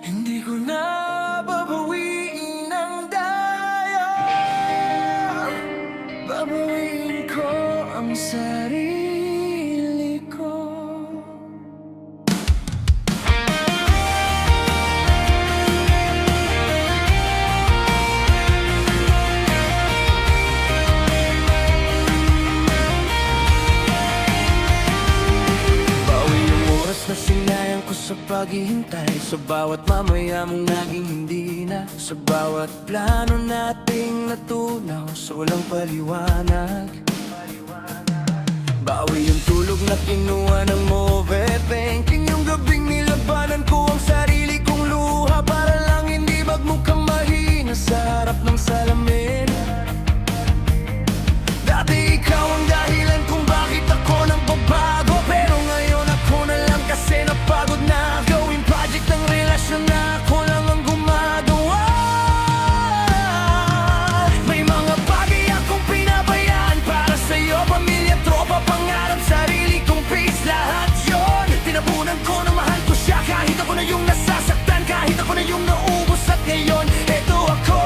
Hindi ko na babawiin ang daya. Babawiin ko ang sarili ko. Bawi yung oras na sinayang ko sa paghihintay, sa bawat mamaya mong naging hindi na, sa bawat plano nating natunaw sa walang paliwanag. Bawi yung tulog na kinuha ng overthinking, yung gabing nilabanan ko ang sarili kong luha para lang hindi magmukhang mahina sa harap ng salamin. Dati ikaw ang dahilan kung bakit ako nang babago, pero ngayon ako na lang kasi napagod na gawing project ng relasyon na ako lang ang gumagawa. May mga bagay akong pinabayaan para sa'yo, pamilya, tropa, pangarap, sarili kong peace, lahat yun tinabunan ko na mahal ko siya, kahit ako na yung nasasaktan, kahit ako na yung naubos. At ngayon, eto ako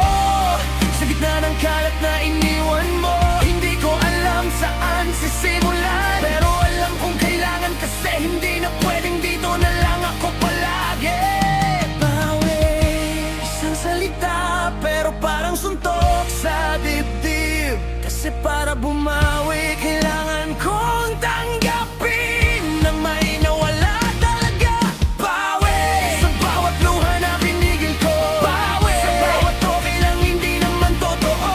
sa gitna ng kalat na iniwan mo. Hindi ko alam saan sisimulan, pero alam kong kailangan kasi hindi na pwedeng dito na lang ako palagi. Bawi, isang salita pero parang suntok sa dibdib. Kasi para bumawi kailangan kong tanggapin nang may nawala talaga. Bawi, sa bawat luha na pinigil ko. Bawi, sa bawat okay lang hindi naman totoo.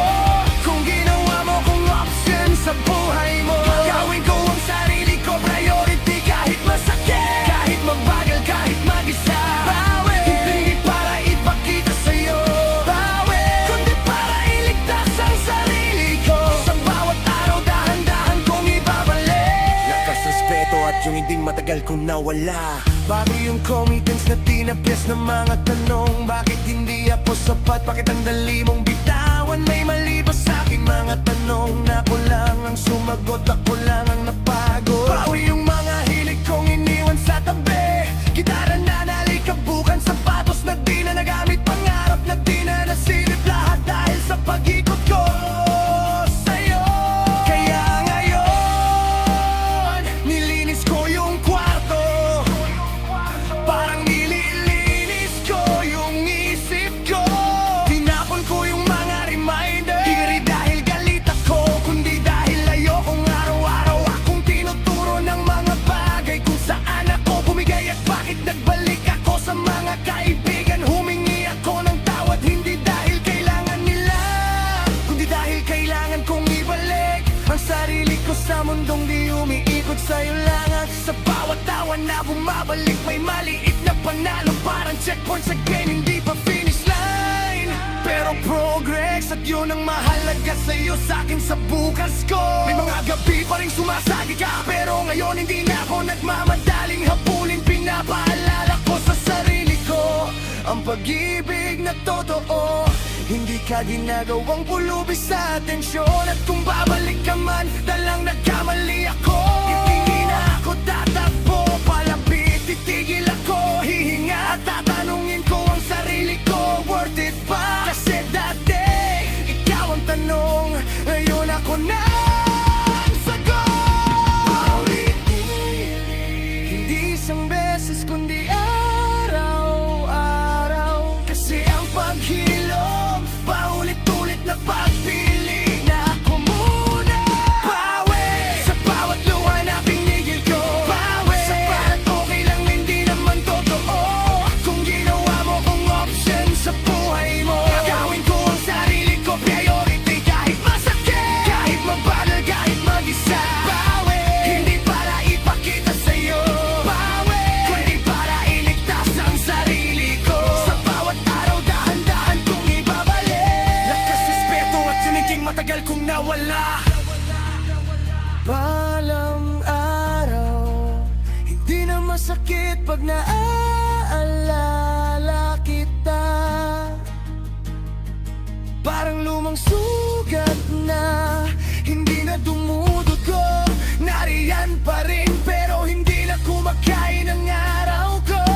Kung ginawa mo kong option sa buhay mo, gawin ko ang sarili ko priority, kahit masakit, kahit mabagal, kahit mag-isa. Bawi, hindi para ipakita sa'yo. Bawi, kundi para iligtas ang sarili ko. Sa bawat araw dahan-dahan kong ibabalik lakas, respeto at yung hindi matagal kong nawala. Bago yung commitments na tinapyas ng mga tanong, bakit hindi ako sapat? Bakit ang dali mong bitawan? May mali ba sa aking mga tanong? Na ako lang ang sumagot, ako lang ang napagod. Bawi yung mga hilig kong iniwan sa tabi, gitara na nalikabukan, sapatos na di na nagamit, pangarap na di na nasilip, lahat dahil sa pag-ikot ko sa'yo. Kaya ngayon, nilinis ko yung kwarto, parang nililinis ko yung isip ko. Tinapon ko yung mga reminder, hindi dahil galit ako, kundi dahil ayokong araw-araw akong tinuturo ng mga bagay kung saan ako bumigay. At bakit nagbalik ako sa mga kaibigan, humingi ako ng tawad, hindi dahil kailangan nila, kundi dahil kailangan kong ibalik ang sarili ko sa mundong di umiikot sa'yo lang. At sa bawat tawa na bumabalik, may maliit na panalo, parang checkpoint sa game, hindi pa finish line, pero progress. At yun ang mahalaga sa'yo, sa'kin sa bukas ko. May mga gabi pa rin sumasagi ka, pero ngayon hindi na ako nagmamadaling habulin. Pinapaalala ko sa sarili ko ang pag-ibig na totoo, hindi ka ginagawang pulubi sa atensyon. At kung babalik ka man, dalang nagkamali ako, hindi na ako tatakbo palapit, titigil ako, hihinga at tatanungin ko ang sarili ko, worth it ba? Kasi dati ikaw ang tanong, ngayon ako na ang sagot. Hindi isang beses kundi araw-araw, kasi ang paghilom, paulit-ulit na pagpili na ako muna. Bawi, sa bawat luha na pinigil ko. Bawi, sa bawat okay lang hindi naman totoo. Kung ginawa mo kong option sa buhay mo, gagawin ko ang sarili ko priority, kahit masakit, kahit mabagal, kahit mag-isa. Bawi, hindi para ipakita sa'yo. Bawi, kundi para iligtas ang sarili ko. Sa bawat araw dahan-dahan kong ibabalik lakas, respeto at yun higing matagal kong nawala. Balang araw, hindi na masakit pag naaalala kita, parang lumang sugat na hindi na dumudugo. Nariyan pa rin pero hindi na kumakain ang araw ko.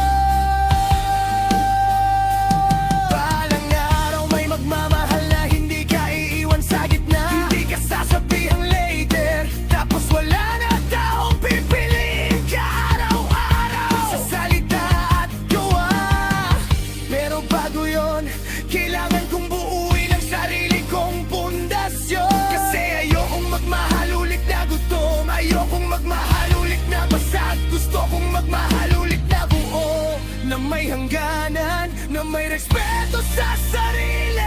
may respeto sa sarili.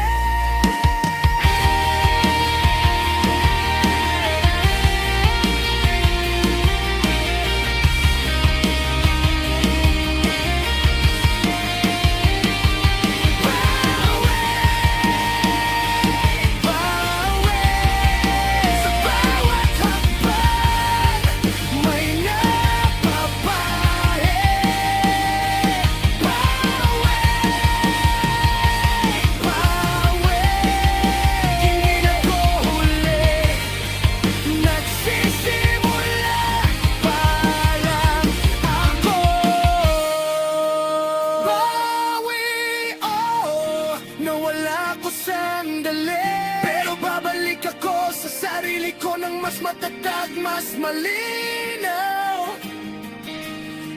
Pero babalik ako sa sarili ko ng mas matatag, mas malinaw.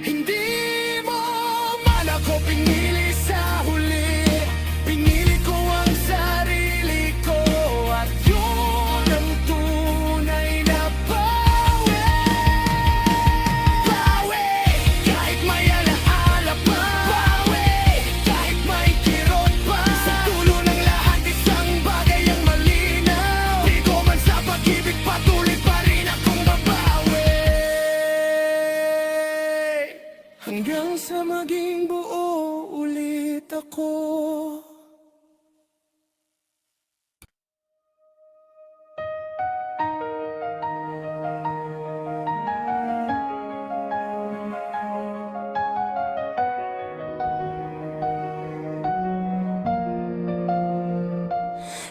Hindi mo man ako pinili sa huli, pinili ko ang sarili ko. At yun ang tunay na bawi. Bawi, kahit may alaala pa. Bawi, kahit may kirot pa. Sa dulo ng lahat isang bagay ang malinaw. Di ko man sa pag-ibig patuloy pa rin akong babawi. Hanggang sa maging buo ulit ako.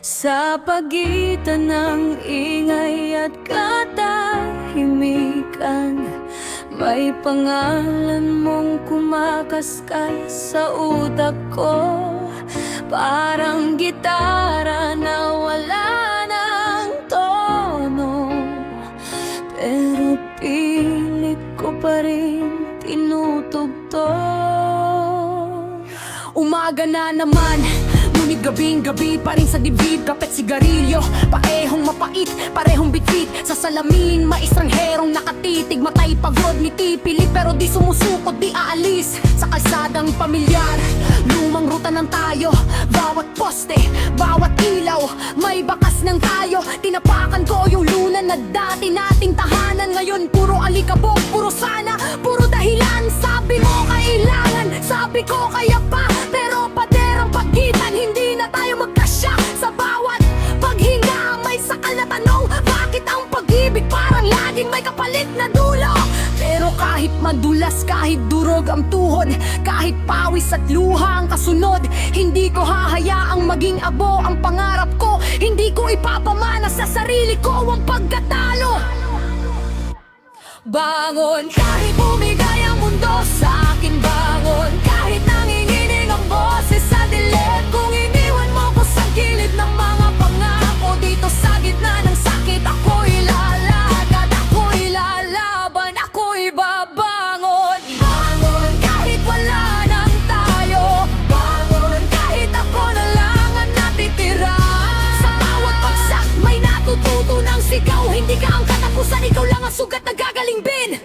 Sa pagitan ng ingay at katahimikan, may pangalan mong kumakaskay sa utak ko. Parang gitara na wala ng tono, pero pilit ko pa rin tinutugtog. Umaga na naman, ngunit gabing-gabi pa rin sa dibdib, kapet sigarilyo, parehong mapait, parehong bitbit. Sa salamin, may estrangherong nakatitig, matay pagod, ngiti pilit, pero di sumusukot, di aalis. Sa kalsadang pamilyar, lumang ruta ng tayo. Bawat poste, bawat ilaw, may bakas ng tayo. Tinapakan ko yung luna na dati nating tahanan. Ngayon puro alikabok, puro sana, puro dahilan. Sabi mo kailangan, sabi ko kaya pa, pero paderang pagitan, hindi na tayo magkasya. Sa bawat paghinga, may sakal na tanong, bakit ang pag-ibig parang laging may kapalit na dulo? Pero kahit madulas, kahit durog ang tuhod, kahit pawis at luha ang kasunod, hindi ko hahayaang maging abo ang pangarap ko. Hindi ko ipapamana sa sarili ko ang pagkatalo. Bangon kahit bumigay ang mundo sa akin, bangon kahit nanginginig ang boses sa dilim. Kung iniwan mo ko sa gilid ng mga pangako, dito sa gitna ng sakit ako'y lalagad, ako'y lalaban, ako'y babangon. Bangon kahit wala nang tayo, bangon kahit ako na lang ang natitira. Sa bawat pagsak may natututunang sigaw, hindi ka ang katapusan, ikaw lang ang sugat na gagalingbin.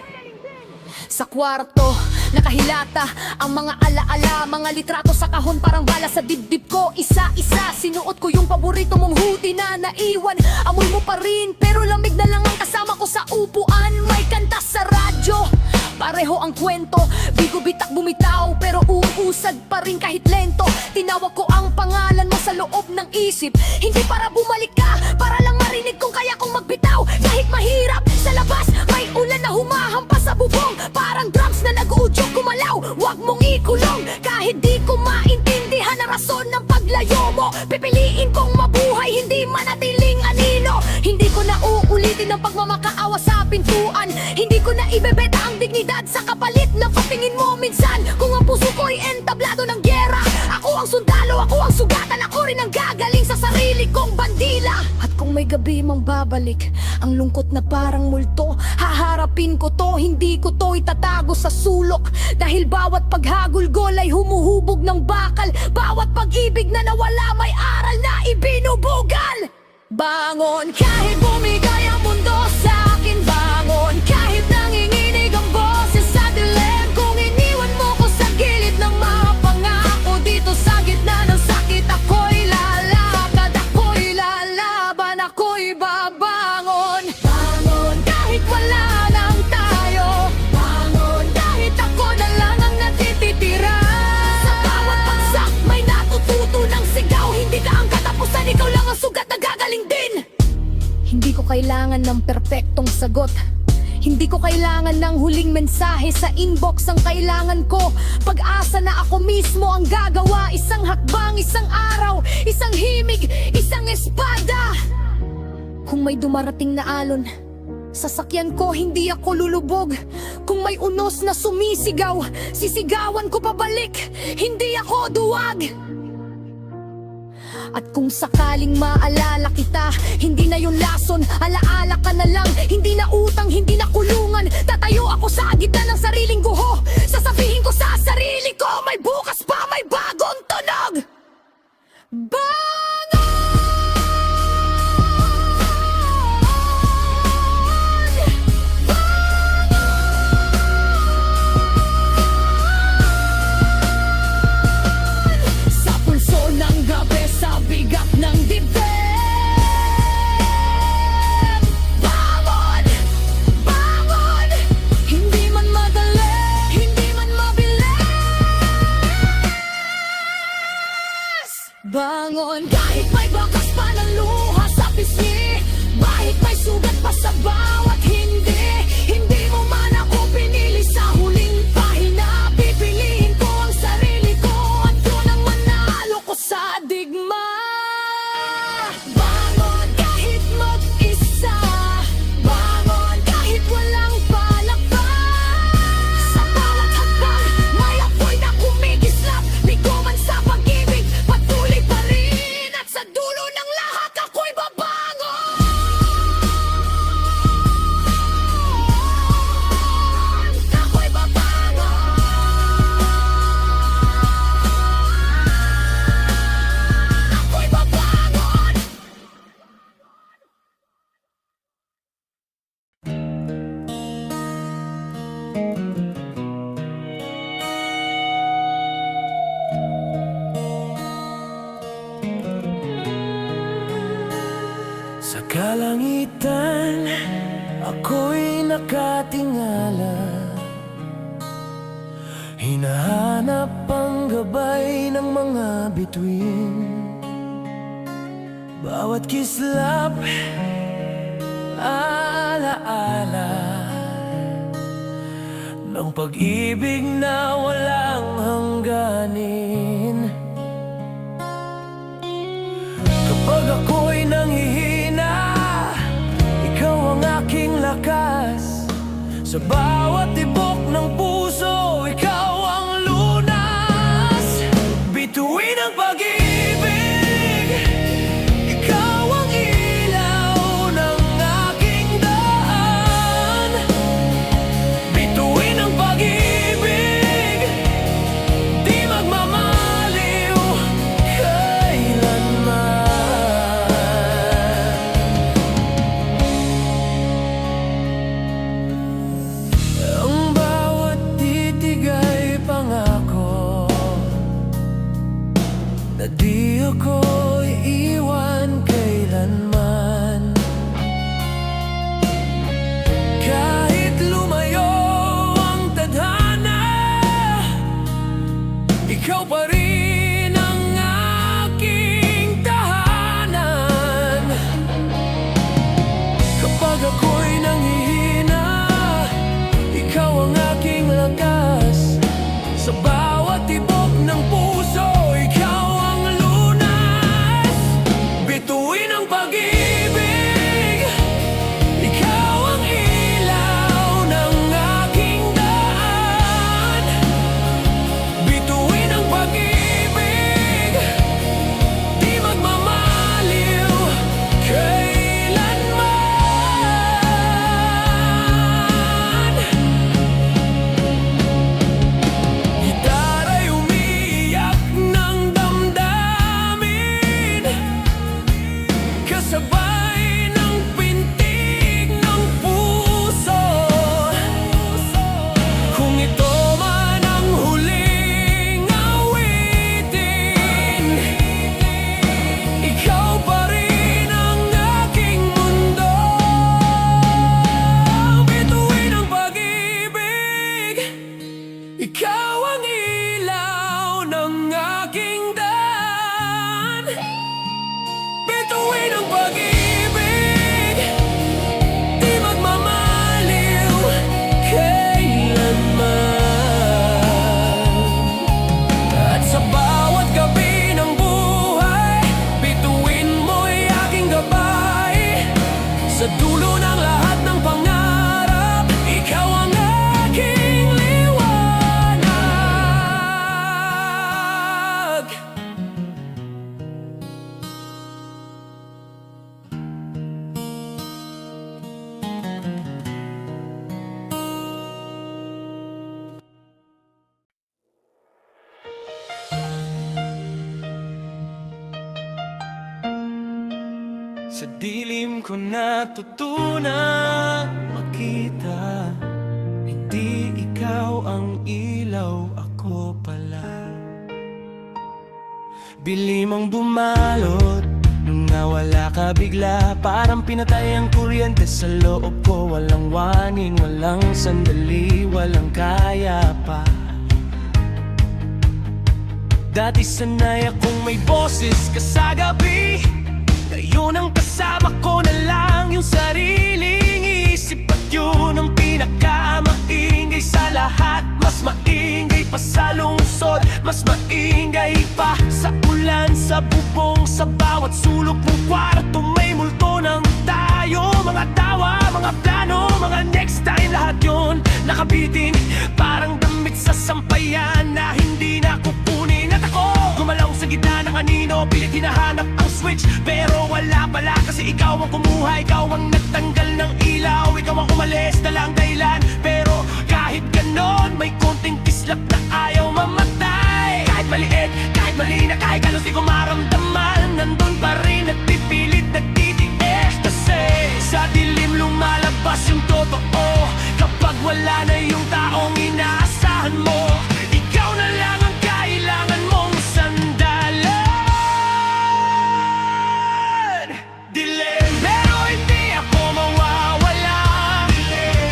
Sa kwarto, nakahilata ang mga alaala, mga litrato sa kahon parang bala sa dibdib ko. Isa-isa, sinuot ko yung paborito mong hoodie na naiwan. Amoy mo pa rin, pero lamig na lang ang kasama ko sa upuan. May kanta sa radyo, pareho ang kwento. Bigo bitak bumitaw, pero uusad pa rin kahit lento. Tinawag ko ang pangalan mo sa loob ng isip, hindi para bumalik ka, para lang marinig kung kaya kong magbitaw. Kahit mahirap sa labas, may ulan na humahampas sa bubong, parang drums na nag-uudyok gumalaw. Huwag mong ikulong, kahit di ko maintindihan ang rason ng paglayo mo. Pipiliin kong mabuhay, hindi manatiling anino. Hindi ko na uulitin ang pagmamakaawa sa pintuan. Hindi ko na ibebeta ang dignidad sa kapalit ng patingin mo minsan. Kung ang puso ko'y entablado ng gyera, ako ang sundalo, ako ang sugatan, ako rin ang gagaling sa sarili kong bandila. At kung may gabi mang babalik ang lungkot na parang multo, haharapin ko to, hindi ko to itatago sa sulok. Dahil bawat paghagulgol ay humuhubog ng bakal, bawat pag-ibig na nawala may aral na ibinubugal. Bangon kahit bumigay ang mundo sa akin, bangon kahit nanginginig ang boses sa dilim. Kung iniwan mo ko sa gilid ng mga pangako, dito sa perpektong sagot. Hindi ko kailangan ng huling mensahe sa inbox. Ang kailangan ko, pag-asa na ako mismo ang gagawa. Isang hakbang, isang araw, isang himig, isang espada. Kung may dumarating na alon, sasakyan ko, hindi ako lulubog. Kung may unos na sumisigaw, sisigawan ko pabalik, hindi ako duwag. At kung sakaling maalala kita, hindi na yung lason, alaala ka na lang. Hindi na utang, hindi na kulungan. Tatayo ako sa gitna ng sariling guho. Sasabihin ko sa sarili ko, may bukas pa, may bagong tunog. Sa pulso ng gabi, sa bigat ng dibdib, bangon! Bangon! Hindi man madali, hindi man mabilis. Bangon! Kahit may bakas pa ng luha sa pisngi, kahit may sugat pa sa bawat hindi, hindi mo man ako pinili sa huling pahina. Pipiliin ko ang sarili ko at yun ang manalo ko sa digma. Bangon kahit mag-isa, bangon kahit walang palakpak. Sa bawat hakbang, may apoy na kumikislap. Bigo man sa pag-ibig, patuloy pa rin. At sa dulo ng lahat, ako'y babangon. Ako'y babangon. Ako'y babangon. Sa kalangitan, ako'y nakatingala. Hinahanap ang gabay ng mga bituin. Bawat kislap, alaala ng pag-ibig na walang hangganin. Kapag ako'y nanghihina, ikaw ang aking lakas. Sa bawat tibok ng puso, ikaw ang lunas. Bituin ang pag-ibig, ikaw ang ilaw ng aking daan. Bituin ang pag-ibig, di magmamaliw kailanman. Ang bawat titig ay pangako na di ako iiwan kailanman. Kahit lumayo ang tadhana, ikaw pa rin ang aking tahanan. Kapag ako'y nanghihina, ikaw ang aking lakas. Sa bawat tibok ng puso, ikaw ang lunas. dilim ko natutunan makita, hindi ikaw ang ilaw, ako pala. Bilim ang bumalot nung nawala ka bigla, parang pinatay ang kuryente sa loob ko. Walang warning, walang sandali, walang kaya pa. Dati sanay akong may boses ka sa gabi, ngayon ang kasama ko na lang yung sariling isip. At yun ang pinakamaingay sa lahat, mas maingay pa sa lungsod, mas maingay pa sa ulan, sa bubong, sa bawat sulok ng kwarto. May multo ng tayo, mga tawa, mga plano, mga next time. Lahat yun nakabitin, parang damit sa sampayan na hindi na kukunin. At ako, gumalaw sa gitna ng anino, pilit hinahanap ang switch, pero wala pala kasi ikaw ang kumuha, ikaw ang nagtanggal ng ilaw, ikaw ang umalis na lang dahilan. Pero kahit ganon, may konting kislap na ayaw mamatay. Kahit maliit, kahit mali na, kahit galos di ko maramdaman, nandun pa rin at pipilit nagtitiis. Kasi sa dilim lumalabas yung totoo, kapag wala na yung taong inaasahan mo, ikaw na lang ang kailangan mong sandalan. Dilim, pero hindi ako mawawala,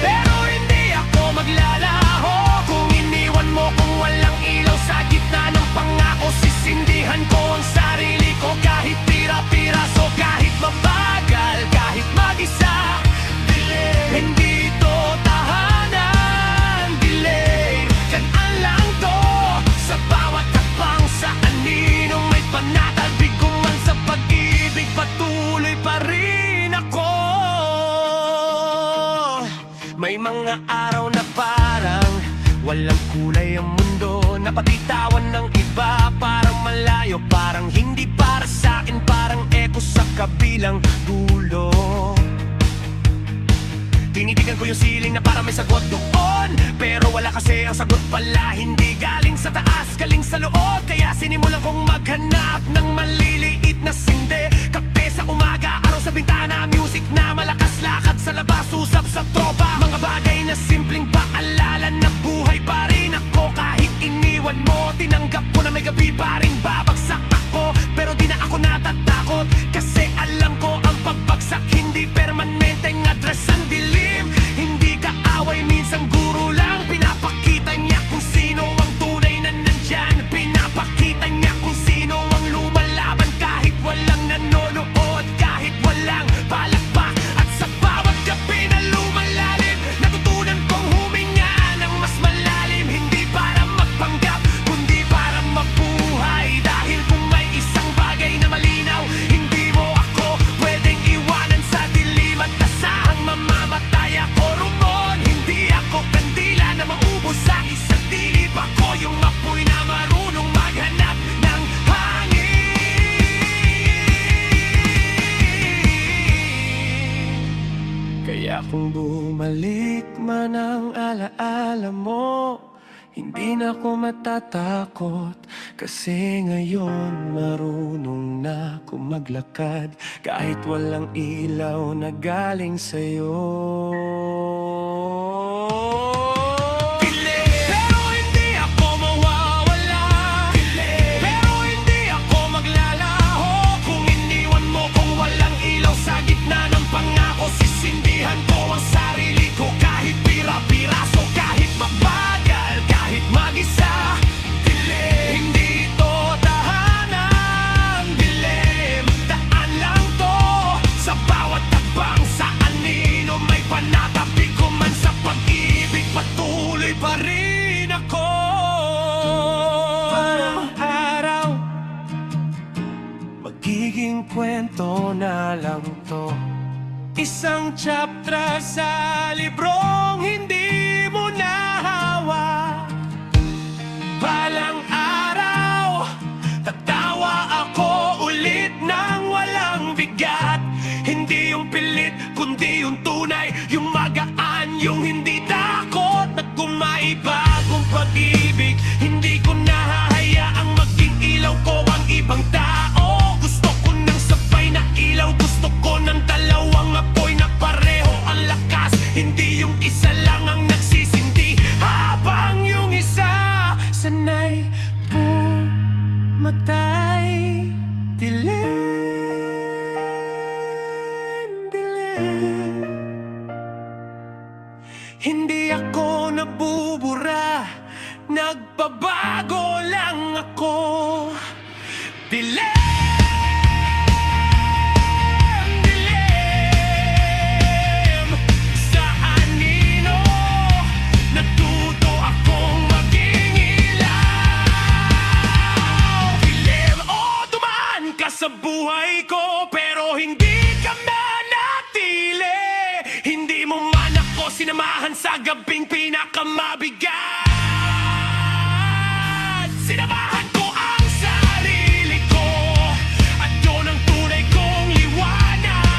pero hindi ako maglalaho. Kung iniwan mo, kung walang ilaw sa gitna ng pangako, sisindihan ko ang sarili ko. Kahit pira-piraso, kahit mabagal, kahit mag-isa. Dilim, hindi to tahanan. Dilim, kanaan lang to, sa bawat hakbang, sa aninong may panatag. Bigo man sa pag-ibig, patuloy pa rin ako. May mga araw na parang walang kulay ang mundo, napatitawan ng iba, parang malayo, parang hindi para sa akin, parang echo sa kabilang dulo. Tinitigan ko yung ceiling na parang may sagot doon, pero wala kasi ang sagot pala. Hindi galing sa taas, galing sa loob. Kaya sinimulan kong maghanap ng maliliit na sinde. Kape sa umaga, araw sa bintana, music na malakas, lakad sa labas, usap sa tropa. Mga bagay na simpleng paalala na buhay pa rin ako. Kahit iniwan mo, tinanggap ko na may gabi pa rin babagsak ako. Pero di na ako natatakot, kasi alam ko ang pagbagsak hindi permanenteng address. Ang dilim, hindi kaaway, minsan guro lang. Pinapakita niya kung sino ang tunay na nandyan, pinapakita niya kung sino ang lumalaban. Kahit walang nanonood, kahit walang palakpak, at sa bawat gabi na lumalalim, natutunan kong huminga ng mas malalim. Hindi para magpanggap, kundi para mabuhay. Dahil kung may isang bagay na malinaw, hindi mo ako pwedeng iwanan sa dilim at asahang mamamatay ako rumon. Hindi ako kandila na maubos sa isang dilip, ako yung apoy na marunong maghanap ng hangin. Kaya kung bumalik man ang alaala mo, hindi na ako matatakot, kasi ngayon marunong na ako maglakad, kahit walang ilaw na galing sa'yo. Pero hindi ako mawawala, pero hindi ako maglalaho. Kung iniwan mo, kung walang ilaw sa gitna ng pangako, sisindihan ko ang sarili ko. Kahit pira-piraso, kahit mabagal, kahit mag-isa. Dilim, hindi to tahanan. Dilim, daan lang to, sa bawat takbang, sa anino may panatabi ko man sa pag-ibig, patuloy pa rin ako. Parang araw, magiging kwento na lang to, isang chapter sa librong hindi mo nahawa. Balang araw, tatawa ako ulit ng walang bigat. Hindi yung pilit, kundi yung tunay, yung magaan, yung hindi takot na gumaibagong pag-ibig. Hindi ko nahahayaang maging ilaw ko ang ibang tao. Gusto ko ng sabay na ilaw, gusto ko ng mamatay. Dilim, dilim. Hindi ako nabubura, nagbabago lang ako. Dilim, dilim. Sa anino, natuto akong maging ilaw. Dilim, dumaan ka sa buhay ko, pero hindi ka manatili. Hindi mo man ako sinamahan sa gabing pinakamabigat. Sinamahan ko ang sarili ko, at yun ang tunay kong liwanag.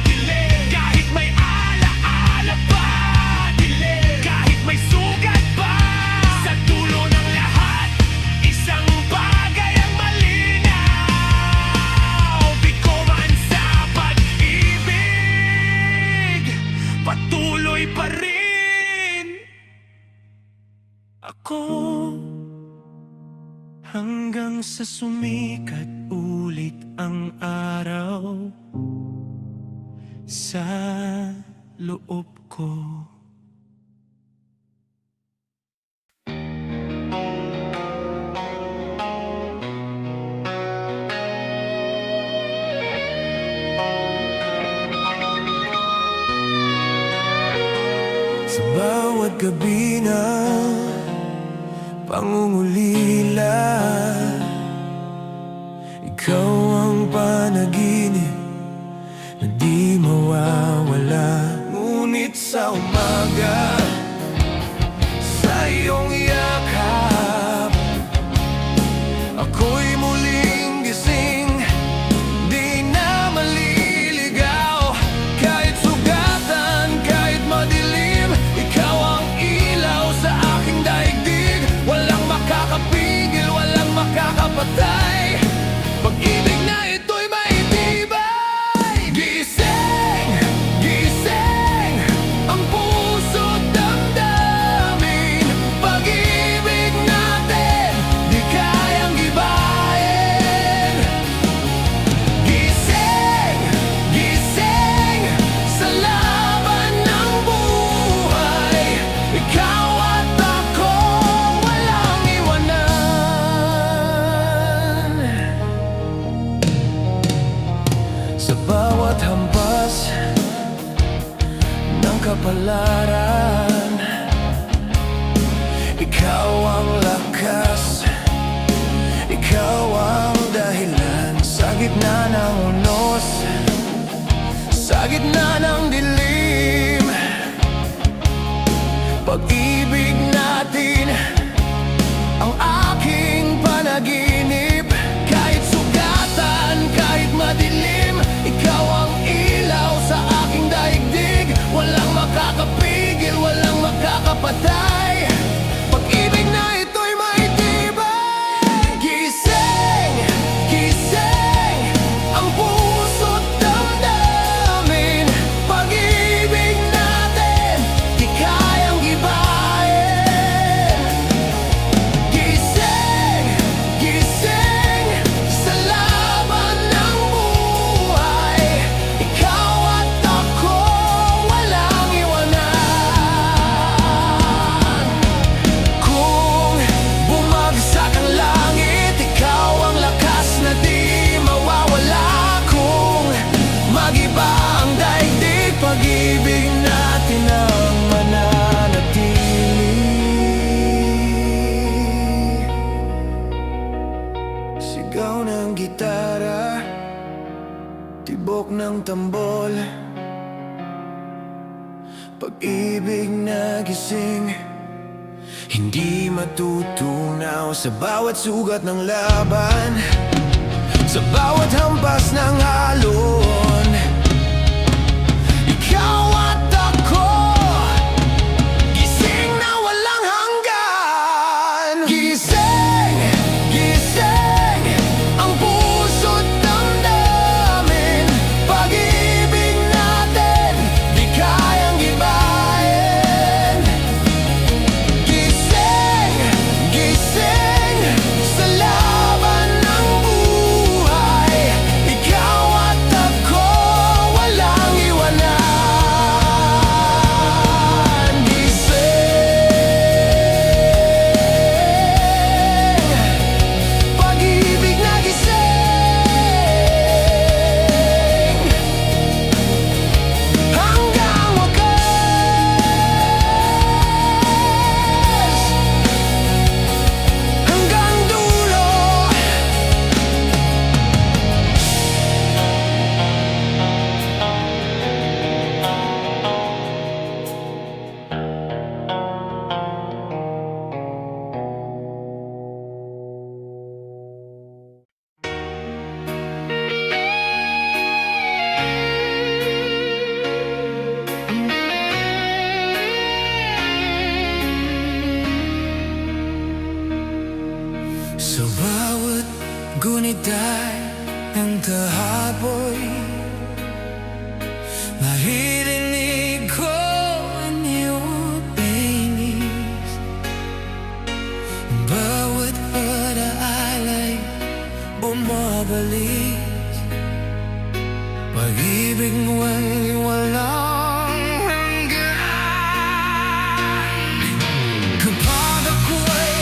Dilim, kahit may alaala pa. Dilim, kahit may sugat pa. Sa dulo ng lahat, isang bagay ang malinaw. Di ko man sa pag-ibig, patuloy pa rin ako, hanggang sa sumikat ulit ang araw sa loob ko. Sa bawat gabi na pangungulila, ikaw ang panaginip na di mawawala. Ngunit sa umaga, sa iyong yakap, ako'y muling gising. Di na maliligaw, kahit sugatan, kahit madilim. Ikaw ang ilaw sa aking daigdig. Walang makakapigil, walang makakapatay. Pag-ibig na ito'y maitibay. Gising, gising, ang puso't damdamin. Pag-ibig natin, di kayang gibahin. Gising, gising, sa laban ng buhay. Ikaw at ako, walang iwanan. Sa bawat hampas ng kapalaran, ikaw ang lakas, ikaw ang dahilan. Sa gitna ng unos, sa gitna ng dilim, pag-ibig natin ang aking panaginip. Kahit sugatan, kahit madilim, ikaw ang ilaw sa aking daigdig. Walang makakapigil, walang makakapatay. Pag-ibig na ito'y maitibay. Gising, gising, ang puso't damdamin. Pag-ibig natin, di kayang gibahin. Gising, gising, sa laban ng buhay. Ikaw at ako, walang iwanan. Kung bumagsak ang langit, ikaw ang lakas na di mawawala. Kung mag-iba ang daigdig, pag-ibig natin ang mananatili. Sigaw ng gitara, tibok ng tambol, pag-ibig na gising, hindi matutunaw. Sa bawat sugat ng laban, sa bawat hampas ng alon, ikaw at ako, gising na walang hanggan. Gising, gising, ang puso't damdamin. Pag-ibig natin, di kayang gibahin. Gising, gising, sa Sa bawat gunitay ng kahaboy, maririnig ko ang iyong tinis. Bawat alaala'y bumabalik, pag-ibig mo'y walang hanggan. Kapag ako'y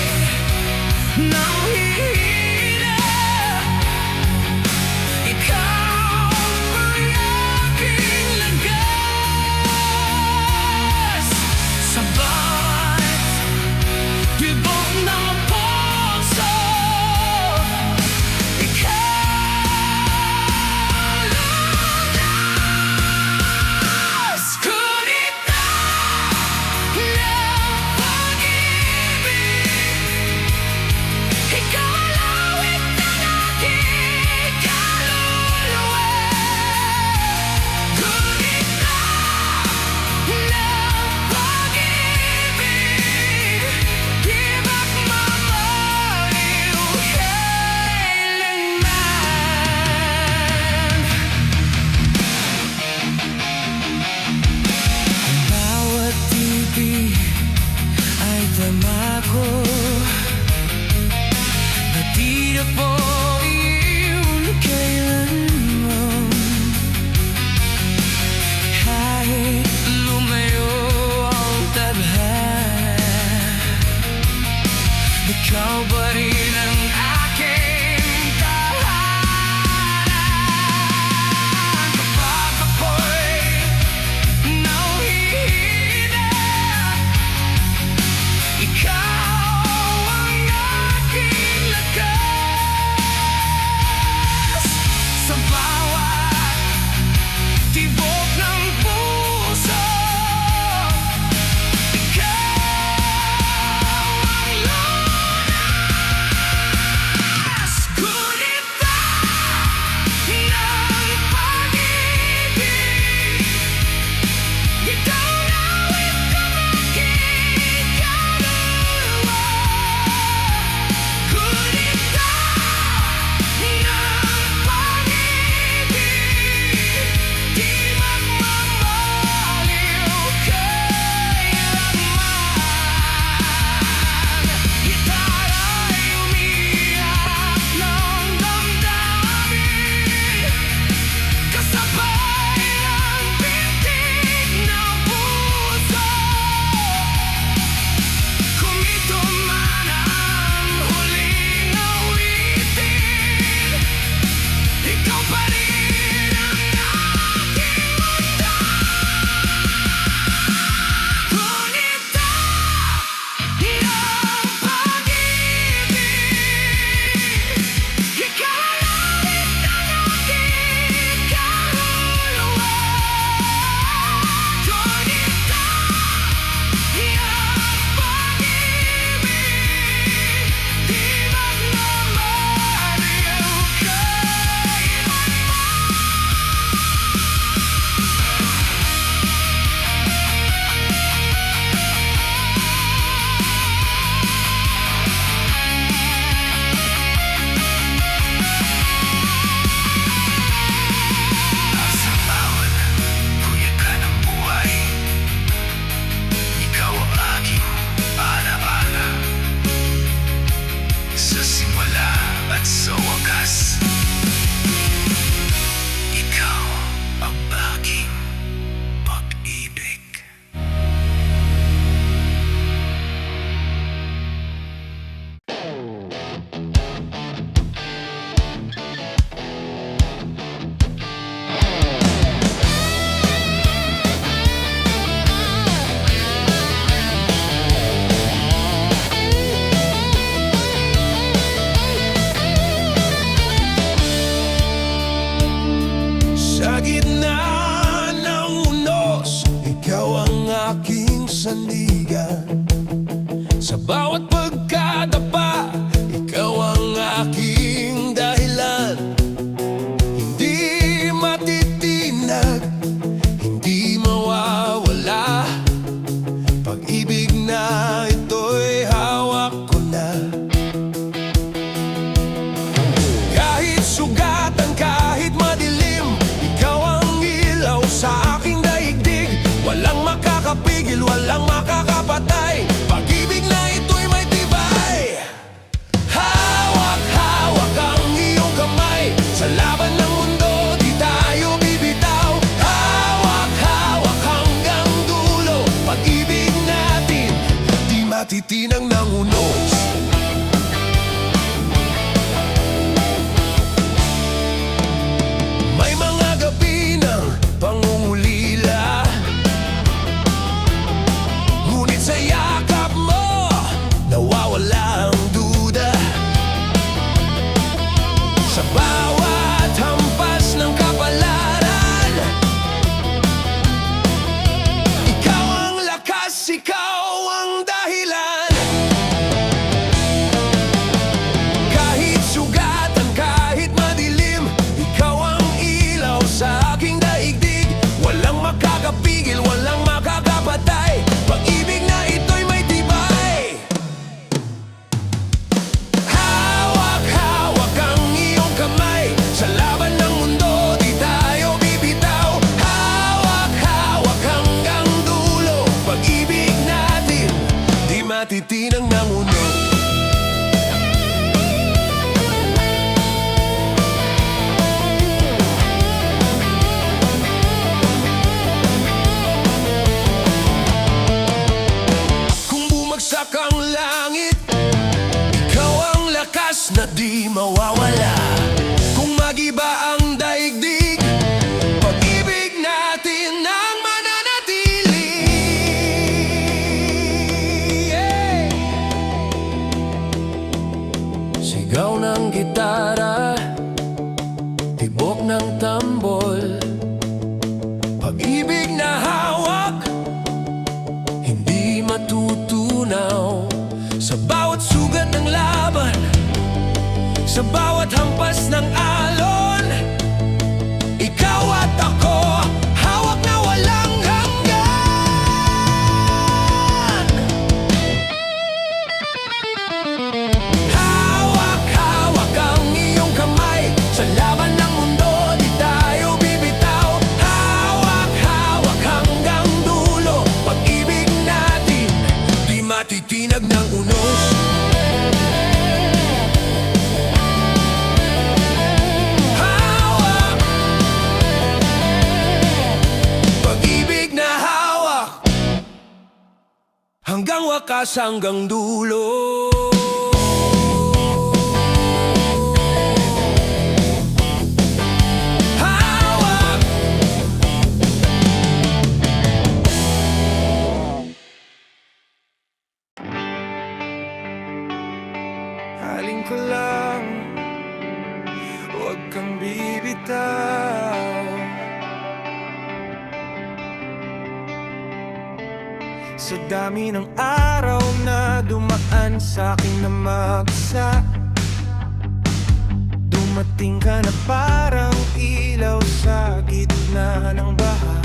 nanghihina, ikaw ay aking lagas. Sa bawat tibok ng puso, ikaw lunas. Kunit na ng pag-ibig, ikaw ang lawit ng aking kaluluwa. Kunit na ng pag-ibig, di magmamaliw kailanman. Ang bawat ibig ay tamako, di na po iyon kailanman. Kahit lumayo ang tadhana, ikaw pa rin ang aking tahanan. Kapag ako'y nanghihina, ikaw ang aking lakas. Sa bawat tibok ng puso, ikaw ang lunas. Kunit na ng pag-ibig, ikaw ang lawit ng aking kaluluwa. Kunit na ng pag-ibig, di magmamaliw kailanman. Gitara'y umiiyak ng damdamin, kasabay ang bintig ng puso. Kumito man ang huling awitin, ikaw pa rin ang aking mundo. Kunit na ng pag-ibig, ikaw ang lawit ng aking kaluluwa. Kunit na ng pag-ibig, di magmamaliw sa bawat kuyakan ng buhay, ikaw ang aking alaala. Sa simula at sa wakas, ikaw ang aking pag-ibig. Sa gitna ng unos, ikaw ang aking sandigan. Sa bawat pagkadapa, ikaw ang aking dahilan. Hindi matitinag, hindi mawawala, pag-ibig na ito'y hawak ko na. matitinang ng unos. May mga gabi ng pangungulila, ngunit sa yakap mo nawawala ang duda. Sa bawat hampas ng kapalaran, ikaw ang lakas, ikaw ang dahilan. Kahit sugatan, kahit madilim, ikaw ang ilaw sa aking daigdig. Walang makakapigil, walang makakapatay, pag-ibig na ito'y may tibay. Hawak-hawak ang iyong kamay, sa laban ng mundo di tayo bibitaw. Hawak-hawak hanggang dulo, pag-ibig natin di matitinang ng uno. Kung bumagsak ang langit, ikaw ang lakas na di mawawala. Kung magiba ang daigdig, pag-ibig natin ang mananatili. Sigaw ng gitara, tibok ng tambol, pag-ibig na hawak, hindi matutunaw. Sa bawat sugat ng laban, sa bawat hampas ng alon, ikaw at ako, hawak na walang hanggan. Hawak-hawak ang iyong kamay, sa laban ng mundo di tayo bibitaw. Hawak-hawak hanggang dulo, pag-ibig natin di matitinag ng unos. Hawak, pag-ibig na hawak, hanggang wakas, hanggang dulo. Hawak, haling ko lang, huwag kang bibitaw. Sa dami ng araw na dumaan sa'kin na mag-isa, dumating ka na parang ilaw sa gitna ng baha.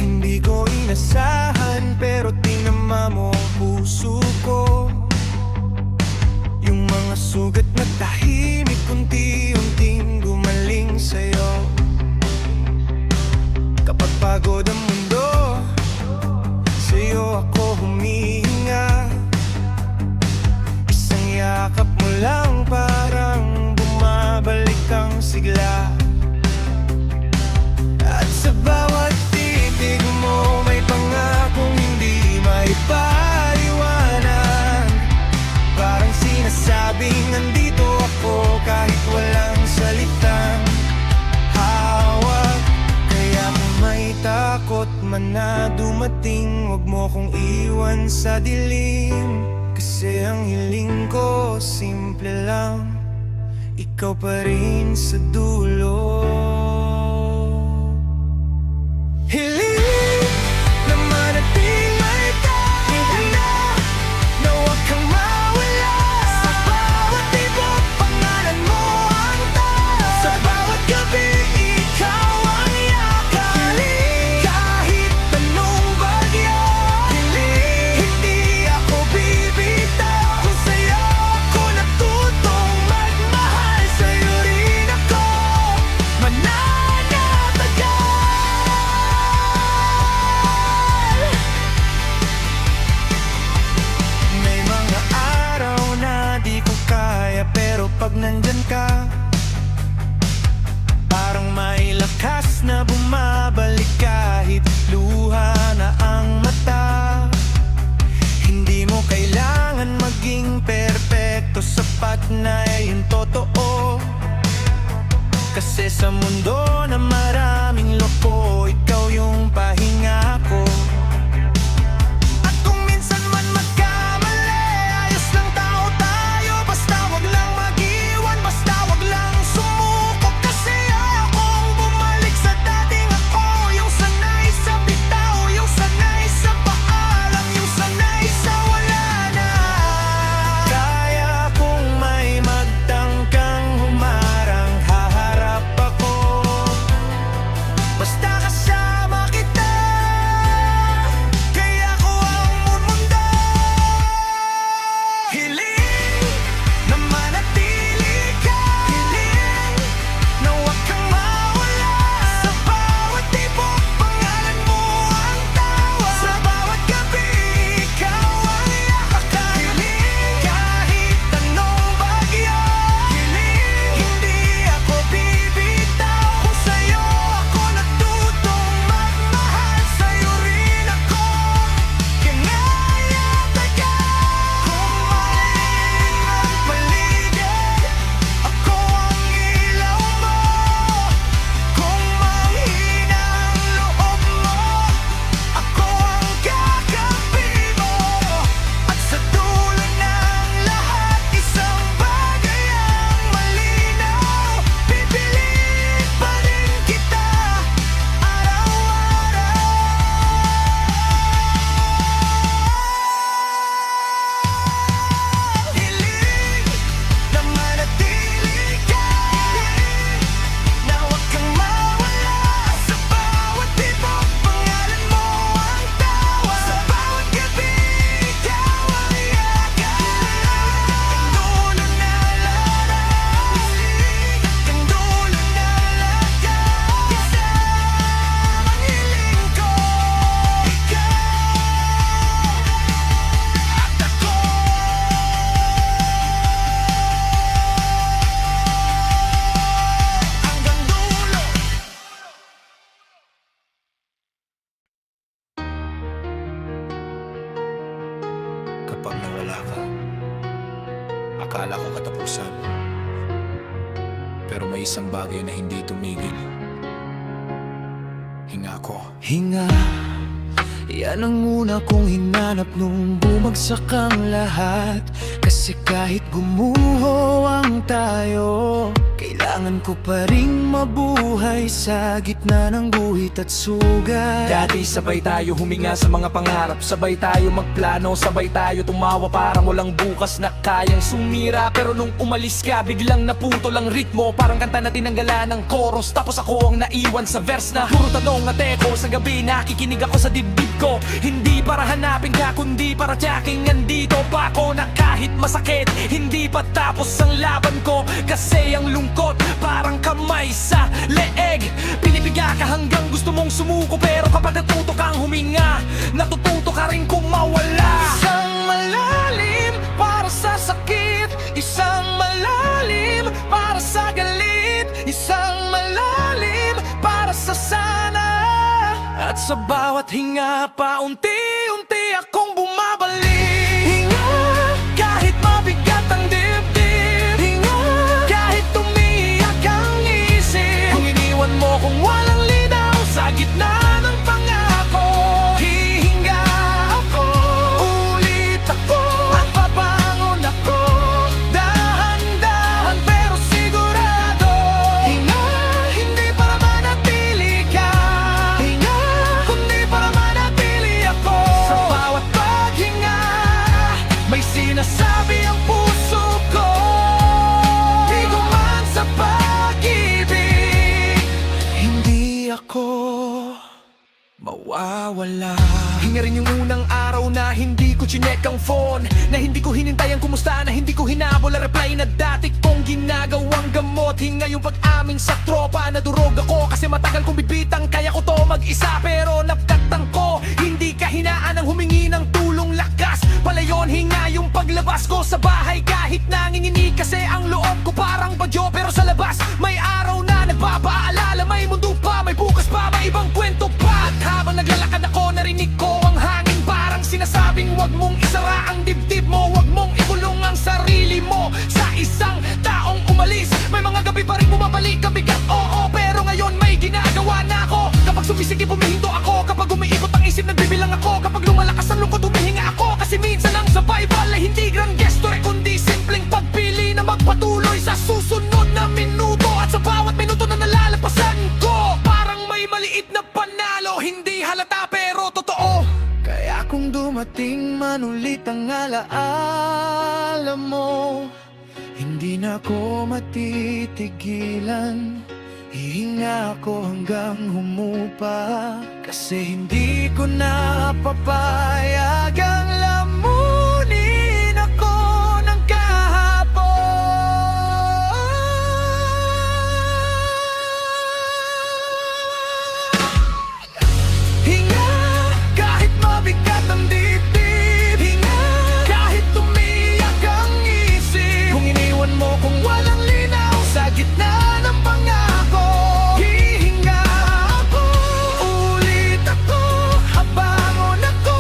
Hindi ko inasahan pero tinama mo ang puso ko. Yung mga sugat na tahimik unti-unting gumaling sa'yo. Kapag pagod ang mundo, sa'yo ako humihinga. Isang yakap mo lang parang bumabalik ang sigla. At sa bawat titig mo may pangakong hindi maipaliwanag. Parang sinasabing nandito ako kahit walang salitang hawak. Kaya kung may takot man na dumating, huwag mo kong iwan sa dilim. Kasi ang hiling ko simple lang, ikaw pa rin sa dulo. Hiling na manatiling may kahihanda, na huwag kang mawala. Sa bawat tibok, pangalan mo ang taas. Sa bawat gabi, ikaw ang yakap. Hiling kahit anong bagyo, hiling hindi ako bibitaw. Kung sa'yo ako natutong magmahal, sa'yo rin ako mananatili. Kasi sa mundo na maraming loko, ikaw yung pahinga ko. At kung minsan man magkamali, ayos lang tao tayo. Basta wag lang mag-iwan, basta wag lang sumuko. Kasi ayokong bumalik sa dating ako. Yung sanay sa bitaw, yung sanay sa paalam, yung sanay sa wala na. Kaya kung may magtangkang humarang, haharap ako. Basta kasama kita, kaya ko ang mundo. Hiling na manatili ka, hiling na huwag kang mawala. Sa bawat tibok, pangalan mo ang tawa. Sa bawat gabi, ikaw ang yakak. Hiling kahit anong bagyo, hiling hindi ako bibitaw. Kung sa'yo ako natutong magmahal, sa'yo rin ako kinayatag ka. Kung maling ang paligid, ako ang ilaw mo. Kung manghina ang loob mo, ako ang kakampi mo. At sa dulo ng lahat, isang bagay ang malinaw: pipiliin pa rin kita araw-araw. Hiling na manatili ka, hiling na huwag kang mawala. Sa bawat tibok, pangalan mo ang tawa. Sa bawat gabi, ikaw ang yakap. Ang dulo na lahat, ang dulo na lahat, isang hiling ko, ikaw at ako. Hanggang dulo. Kapag nawala ka, akala ko katapusan. Pero may isang bagay na hindi tumigil. Hinga ko. Hinga, yan ang una kong hinanap nung bumagsak ang lahat. Kasi kahit gumuho ang tayo, kailangan ko pa ring mabuhay sa gitna ng guhit at sugat. Dati sabay tayo huminga sa mga pangarap, sabay tayo magplano, sabay tayo tumawa parang walang bukas na kayang sumira. Pero nung umalis ka, biglang naputol ang ritmo, parang kanta na tinanggalan ng chorus. Tapos ako ang naiwan sa verse na puro tanong at echo. Sa gabi nakikinig ako sa dibdib ko, hindi para hanapin ka kundi para tiyaking andito pa ako. Na kahit masakit, hindi pa tapos ang laban ko. Kasi ang lungkot parang kamay sa leeg, pinipiga ka hanggang gusto mong sumuko. Pero kapag natuto kang huminga, natututo ka rin kumawala. Isang malalim para sa sakit, isang malalim para sa galit, isang malalim para sa sana. At sa bawat hinga, paunti-unti akong bumabalik. Hinga kahit mabigat ang dibdib, hinga kahit umiiyak ang isip. Kung iniwan mo kung walang linaw sa gitna ng pangako, hihinga ako, ulit ako, at babangon ako, dahan-dahan pero sigurado. Hinga, hindi para manatili ka, hinga, kundi para manatili ako. Sa bawat paghinga, may sinasabi ang puso ko. Di ko man sa pag-ibig, hindi ako mawawala. Hinga rin yung unang araw na hindi ko chinek ang phone, na hindi ko hinintay ang kumusta, na hindi ko hinabol ang reply na dati kong ginagawang gamot. Hinga yung pag-amin sa tropa na durog ako, kasi matagal kong bibitang kaya ko to mag-isa. Pero napagtang ko, hindi kahinaan ang humingi ng tulong lakas. Palayon hinga yung paglabas ko sa bahay, kahit nanginginig kasi ang loob ko parang bagyo. Pero sa labas may araw na nagpapaalala, may mundo pa, may bukas pa, may ibang kwento pa. At habang naglalakad ako, narinig ko ang hangin, parang sinasabing wag mong isara ang dibdib mo, wag mong ikulong ang sarili mo sa isang taong umalis. May mga gabi pa rin bumabalik, kabigat, oo, dumating man ulit ang alaala mo, hindi na ako matitigilan. Hihinga ako hanggang humupa, kasi hindi ko na papayagang lamunin ako ng kahapon. Hinga kahit mabigat ang dibdib, hinga kahit umiyak ang isip. Kung iniwan mo kung walang linaw sa gitna ng pangako, hihinga ako, ulit ako, abangon ako,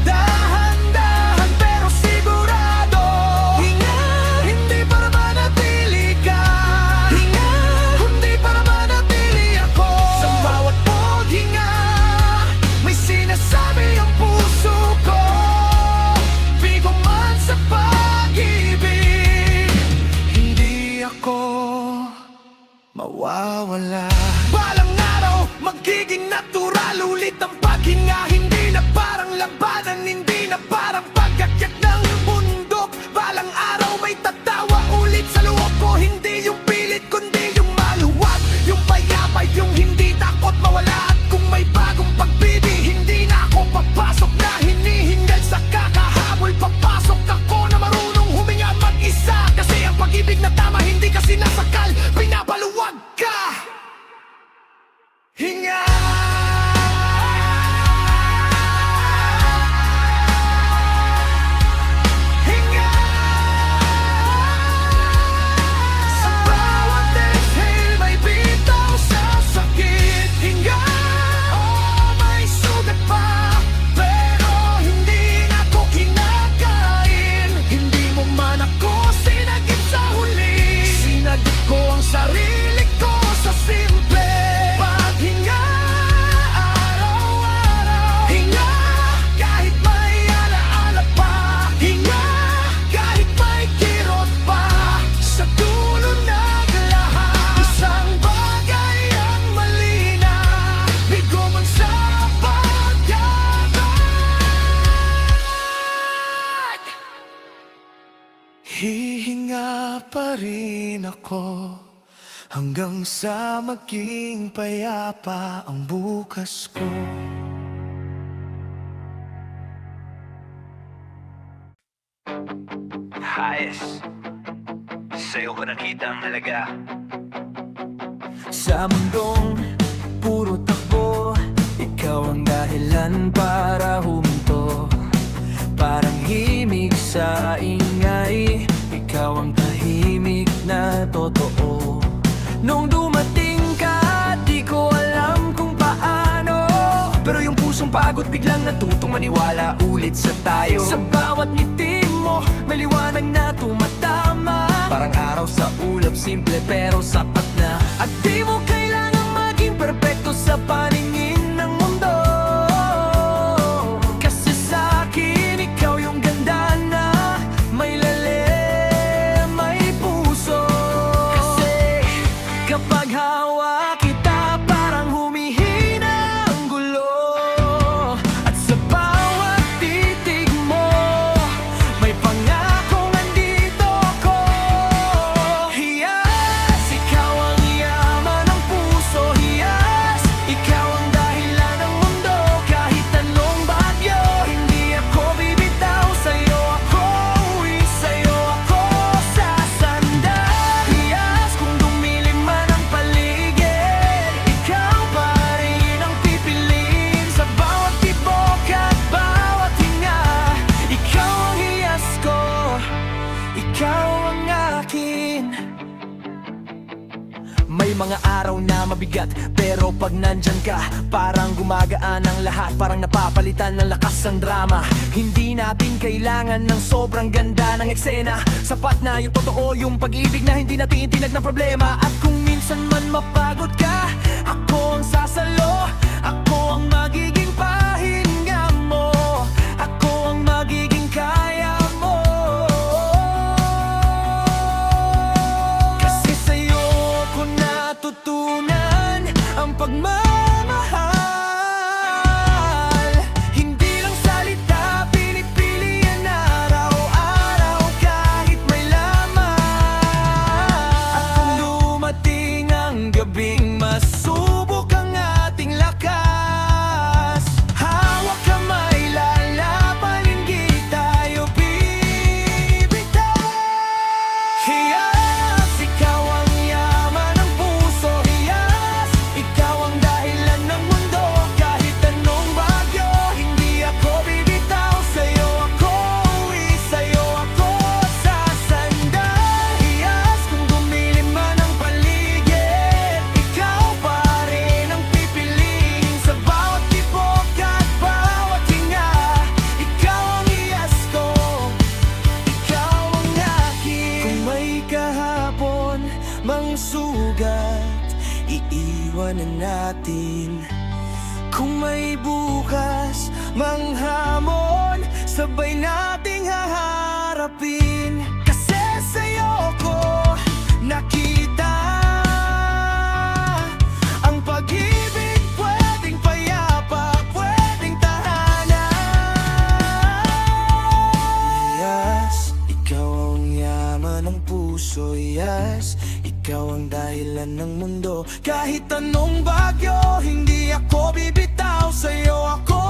dahan-dahan pero sigurado. Hinga, hindi para manatili ka, hinga, hindi para manatili ako. Sa bawat paghinga, may sinasabi ang puso ko, bigo man sa pag-ibig, hindi ako mawawala. Balang araw, magiging natural ulit ang paghinga. Hindi na parang labanan, hindi na parang pag-akyat ng bundok. Balang araw, may tatawa ulit sa loob ko. Hindi yung pilit, kundi yung maluwag, yung payapa, yung hindi takot mawala. At kung may bagong pag-ibig, hindi na ako papasok na hinihingal sa kakahabol. Papasok ako na marunong huminga mag-isa, kasi ang pag-ibig na tama, hindi kasi nasakal, pinapaluwag ka. Hinga. Hinga. Sa bawat exhale may bitaw sa sakit. Hinga. Oh, may sugat pa, pero hindi na ko kinakain. Hindi mo man ako sinagip sa huli, sinagip ko ang sarili ko sa simple paghinga. Araw-araw, hinga kahit may alaala pa, hinga kahit may kirot pa. Sa dulo ng lahat, isang bagay ang malinaw, bigo man sa pagyaman. Hihinga pa rin ako hanggang sa maging payapa ang bukas ko. Hayes, sa'yo ko nakita ang halaga. Sa mundong puro takbo, ikaw ang dahilan para huminto. Parang himig sa ingay, ikaw ang tahimik na totoo. Nung dumating ka, di ko alam kung paano, pero yung pusong pagod biglang natutong maniwala ulit sa tayo. Sa bawat ngiti mo, may liwanag na tumatama, parang araw sa ulap, simple pero sapat na. At di mo kailangang maging perpekto sa paningin ng mundo, kasi sa'kin ikaw yung ganda na may lalim, may puso. Kasi kapag hawak kita, parang humihina ang gulo. At sa bawat titig mo, may pangakong andito ko. Hiyas, ikaw ang yaman ng puso. Hiyas, ikaw ang dahilan ng mundo. Kahit anong bagyo, hindi ako bibitaw. Sa'yo ako uwi, sa'yo ako sasandal. Hiyas, kung dumilim man ang paligid, ikaw pa rin ang pipiliin. Sa bawat tibok at bawat hinga, ikaw ang hiyas ko, ikaw ang akin. May mga araw na mabigat, pero pag nandyan ka, parang gumagaan ang lahat. Parang napapalitan ng lakas ang drama. Hindi natin kailangan ng sobrang ganda ng eksena. Sapat na yung totoo, yung pag-ibig na hindi natin tinag ng problema. At kung minsan man mapagod ka, ako ang sasalo. Ako ang magiging pahinga mo. Ako ang magiging kaya mo. Kasi sa'yo ko natutunan ang pagmamahal. Hindi lang salita, atin. Kung may bukas mang hamon, sabay nating haharapin. Kasi sa'yo ko nakita ang pag-ibig, pwedeng payapa, pwedeng tahanan. Yes, ikaw ang yaman ng puso. Yes, ikaw ang dahilan ng mundo. Kahit anong bagyo, hindi ako bibitaw. Sa'yo ako